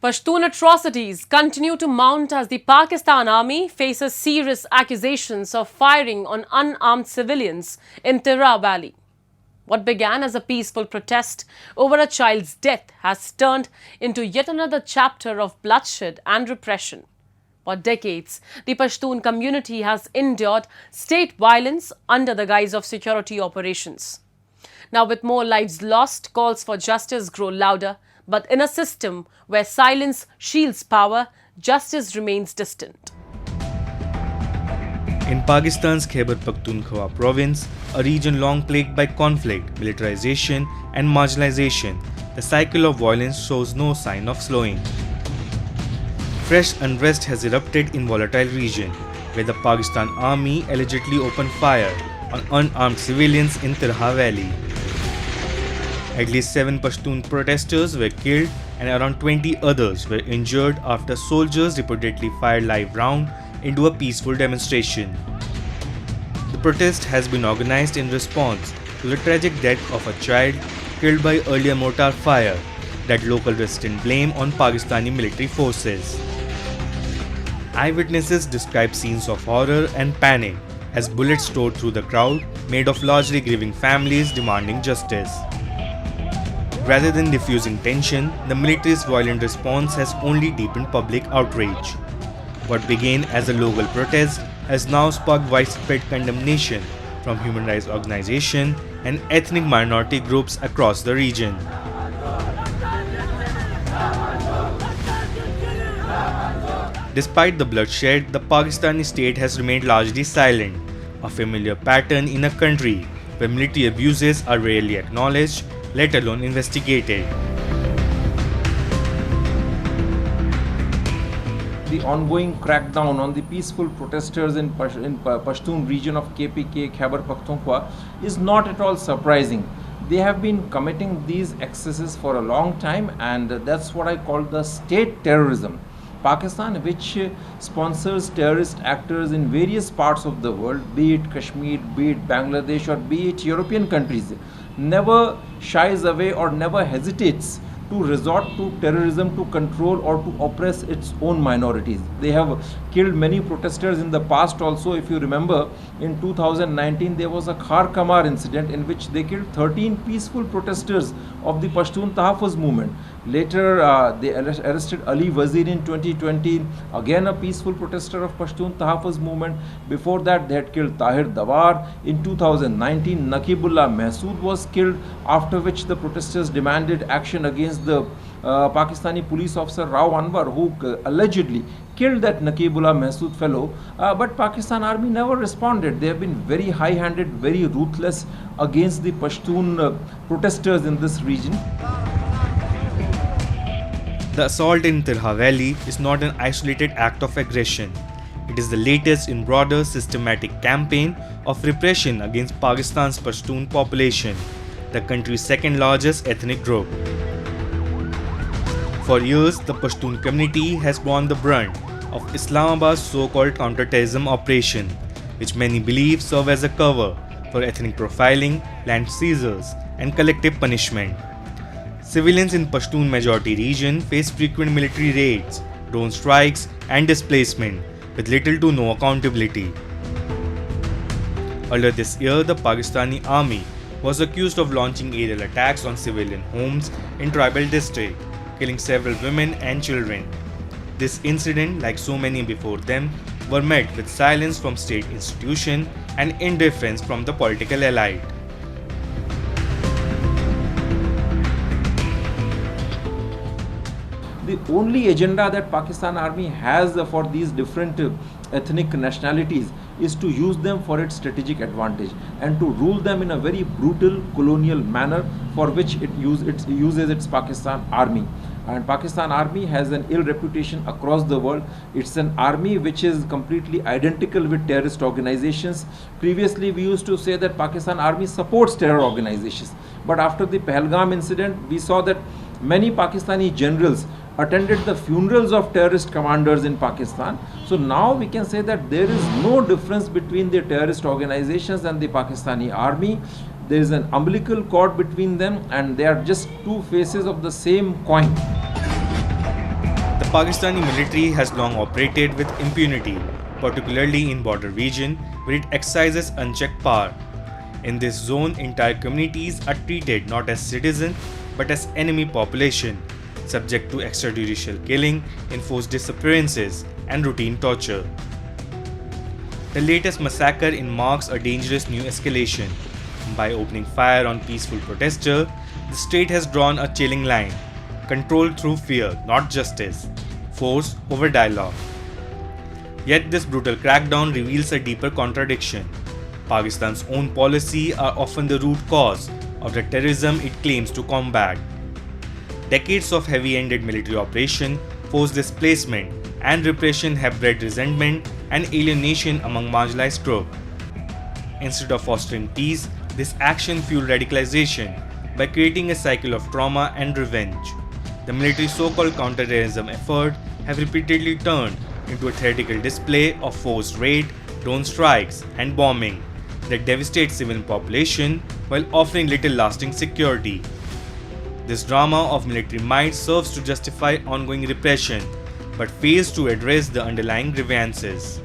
Pashtun atrocities continue to mount as the Pakistan army faces serious accusations of firing on unarmed civilians in Tirah Valley. What began as a peaceful protest over a child's death has turned into yet another chapter of bloodshed and repression. For decades, the Pashtun community has endured state violence under the guise of security operations. Now, with more lives lost, calls for justice grow louder. But in a system where silence shields power, justice remains distant. In Pakistan's Khyber Pakhtunkhwa province, a region long plagued by conflict, militarization and marginalization, the cycle of violence shows no sign of slowing. Fresh unrest has erupted in volatile region, where the Pakistan army allegedly opened fire on unarmed civilians in Tirah Valley. At least 7 Pashtun protesters were killed and around 20 others were injured after soldiers reportedly fired live rounds into a peaceful demonstration. The protest has been organized in response to the tragic death of a child killed by earlier mortar fire that local residents blame on Pakistani military forces. Eyewitnesses describe scenes of horror and panic as bullets tore through the crowd made of largely grieving families demanding justice. Rather than diffusing tension, the military's violent response has only deepened public outrage. What began as a local protest has now sparked widespread condemnation from human rights organizations and ethnic minority groups across the region. Despite the bloodshed, the Pakistani state has remained largely silent, a familiar pattern in a country where military abuses are rarely acknowledged, let alone investigated. The ongoing crackdown on the peaceful protesters in Pashtun region of KPK, Khyber Pakhtunkhwa, is not at all surprising. They have been committing these excesses for a long time, and that's what I call the state terrorism. Pakistan, which sponsors terrorist actors in various parts of the world, be it Kashmir, be it Bangladesh, or be it European countries, never shies away or never hesitates to resort to terrorism to control or to oppress its own minorities. They have killed many protesters in the past also. If you remember, in 2019 there was a Khar Kamar incident in which they killed 13 peaceful protesters of the Pashtun Tahaffuz movement. Later they arrested Ali Wazir in 2020, again a peaceful protester of Pashtun Tahaffuz movement. Before that they had killed Tahir Dawar. In 2019 Naqibullah Mahsood was killed, after which the protesters demanded action against the Pakistani police officer Rao Anwar, who allegedly killed that Naqibullah Mahsood fellow, but Pakistan army never responded. They have been very high-handed, very ruthless against the Pashtun protesters in this region. The assault in Tirah Valley is not an isolated act of aggression. It is the latest in broader systematic campaign of repression against Pakistan's Pashtun population, the country's second largest ethnic group. For years, the Pashtun community has borne the brunt of Islamabad's so-called counter-terrorism operation, which many believe serve as a cover for ethnic profiling, land seizures, and collective punishment. Civilians in Pashtun majority region face frequent military raids, drone strikes, and displacement, with little to no accountability. Earlier this year, the Pakistani army was accused of launching aerial attacks on civilian homes in tribal districts, killing several women and children. This incident, like so many before them, were met with silence from state institutions and indifference from the political elite. The only agenda that Pakistan army has for these different ethnic nationalities is to use them for its strategic advantage and to rule them in a very brutal colonial manner, for which it uses its Pakistan army. And Pakistan army has an ill reputation across the world. It's an army which is completely identical with terrorist organizations. Previously we used to say that Pakistan army supports terror organizations, but after the Pahalgam incident we saw that many Pakistani generals attended the funerals of terrorist commanders in Pakistan. So now we can say that there is no difference between the terrorist organizations and the Pakistani army. There is an umbilical cord between them, and they are just two faces of the same coin. The Pakistani military has long operated with impunity, particularly in border region where it exercises unchecked power. In this zone, entire communities are treated not as citizens but as enemy population, subject to extrajudicial killing, enforced disappearances, and routine torture. The latest massacre marks a dangerous new escalation. By opening fire on peaceful protesters, the state has drawn a chilling line: control through fear, not justice; force over dialogue. Yet this brutal crackdown reveals a deeper contradiction. Pakistan's own policies are often the root cause of the terrorism it claims to combat. Decades of heavy-handed military operation, forced displacement, and repression have bred resentment and alienation among marginalized groups. Instead of fostering peace, this action fueled radicalization by creating a cycle of trauma and revenge. The military's so-called counterterrorism efforts have repeatedly turned into a theatrical display of forced raid, drone strikes, and bombing that devastate civilian population while offering little lasting security. This drama of military might serves to justify ongoing repression, but fails to address the underlying grievances.